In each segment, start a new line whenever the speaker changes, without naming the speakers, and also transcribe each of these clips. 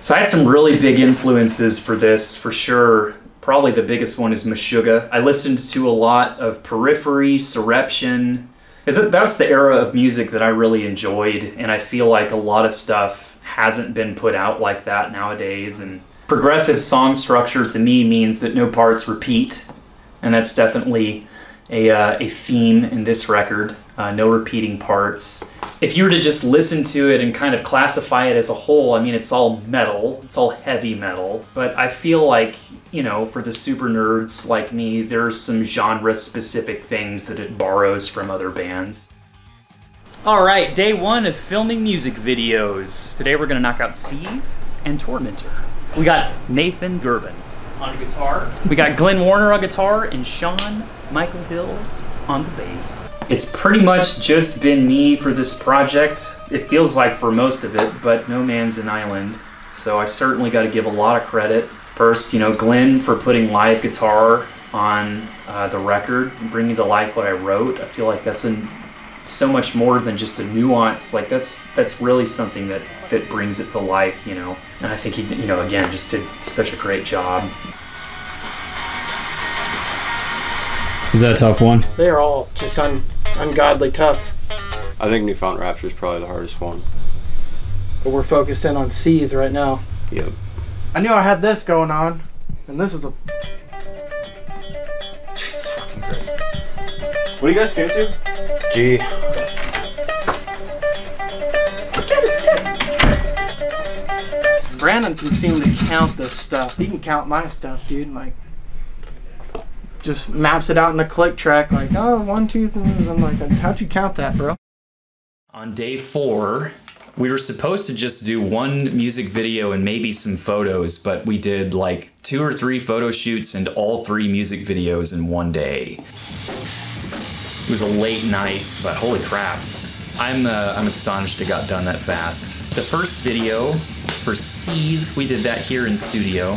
So I had some really big influences for this, for sure. Probably the biggest one is Meshuggah. I listened to a lot of Periphery, Surreption. That's the era of music that I really enjoyed, and I feel like a lot of stuff hasn't been put out like that nowadays. And progressive song structure to me means that no parts repeat, and that's definitely a theme in this record. No repeating parts. If you were to just listen to it and kind of classify it as a whole, I mean, it's all metal, it's all heavy metal, but I feel like, you know, for the super nerds like me, there's some genre-specific things that it borrows from other bands. All right, day one of filming music videos. Today we're gonna knock out Seethe and Tormentor. We got Nathan Gerben on guitar. We got Glenn Warner on guitar and Sean Michael Hill on the bass. It's pretty much just been me for this project. It feels like for most of it, but no man's an island. So I certainly got to give a lot of credit. First, you know, Glenn for putting live guitar on the record, bringing to life what I wrote. I feel like that's so much more than just a nuance. Like that's really something that brings it to life, you know. And I think he, you know, again, just did such a great job.
Is that a tough one?
They are all just ungodly tough.
I think Newfound Rapture is probably the hardest one.
But we're focused in on Seethe right now.
Yep.
I knew I had this going on, and this is a... Jesus fucking Christ.
What do you guys tune to? G.
Brandon can seem to count this stuff. He can count my stuff, dude. Like, just maps it out in a click track, like, oh, 1, 2, 3. I'm like, how'd you count that, bro?
On day 4, we were supposed to just do one music video and maybe some photos, but we did like 2 or 3 photo shoots and all 3 music videos in one day. It was a late night, but holy crap. I'm astonished it got done that fast. The first video for Seethe, we did that here in studio.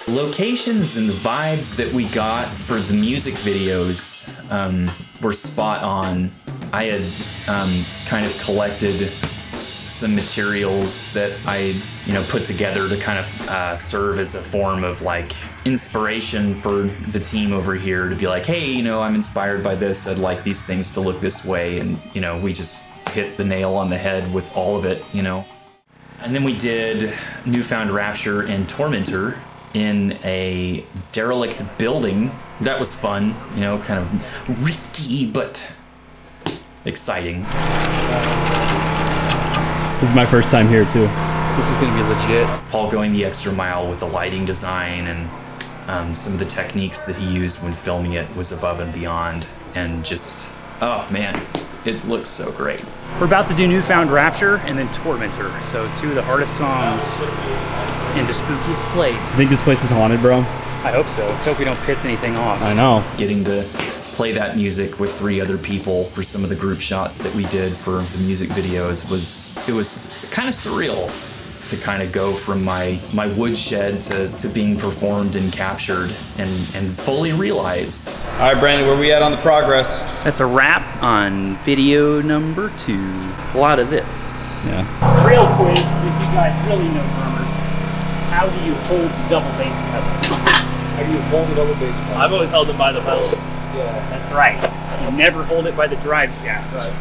Locations and the vibes that we got for the music videos were spot on. I had kind of collected some materials that I, you know, put together to kind of serve as a form of like inspiration for the team over here to be like, hey, you know, I'm inspired by this. I'd like these things to look this way. And, you know, we just hit the nail on the head with all of it, you know. And then we did Newfound Rapture and Tormentor in a derelict building. That was fun, you know, kind of risky, but exciting.
This is my first time here too.
This is gonna be legit.
Paul going the extra mile with the lighting design and some of the techniques that he used when filming it was above and beyond. And just, oh man, it looks so great. We're about to do Newfound Rapture and then Tormentor. So 2 of the hardest songs in the spookiest place.
I think this place is haunted, bro.
I hope so. Let's hope we don't piss anything off.
I know.
Getting to play that music with 3 other people for some of the group shots that we did for the music videos was kind of surreal to kind of go from my woodshed to being performed and captured and fully realized.
All right, Brandon, where we at on the progress?
That's a wrap on video number 2. A lot of this.
Yeah.
Real quiz, if you guys really know drummers, how do you hold the double bass pedal?
How do you hold the double bass pedal?
I've always held them by the pedals.
Yeah.
That's right. You never hold it by the drive shaft.
Right.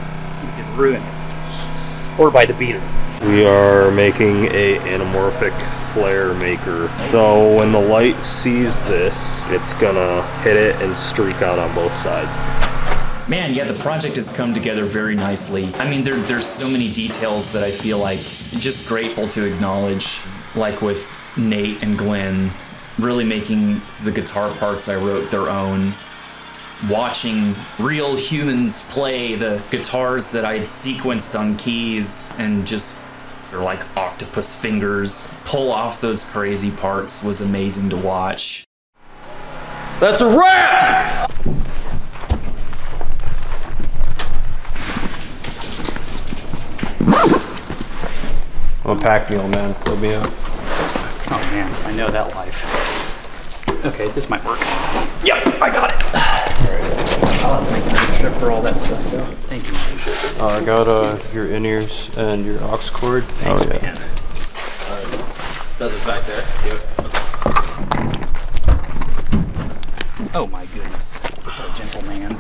You can ruin it. Or by the beater.
We are making a anamorphic flare maker. So when the light sees this, it's gonna hit it and streak out on both sides.
Man, yeah, the project has come together very nicely. I mean, there's so many details that I feel like just grateful to acknowledge, like with Nate and Glenn, really making the guitar parts I wrote their own. Watching real humans play the guitars that I'd sequenced on keys and just, they're like octopus fingers, pull off those crazy parts was amazing to watch.
That's a wrap! I'm a pack mule, man. Let me out.
Oh man, I know that life. Okay, this might work. Yep, I got it. I'll have to make an extra for all that stuff though. Thank you.
I got your in-ears and your aux cord.
Thanks, man.
Feathers back there. Yep.
Oh my goodness. What a gentle man.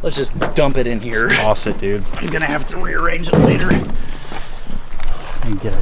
Let's just dump it in here.
Toss it, dude.
I'm gonna have to rearrange it later. And get a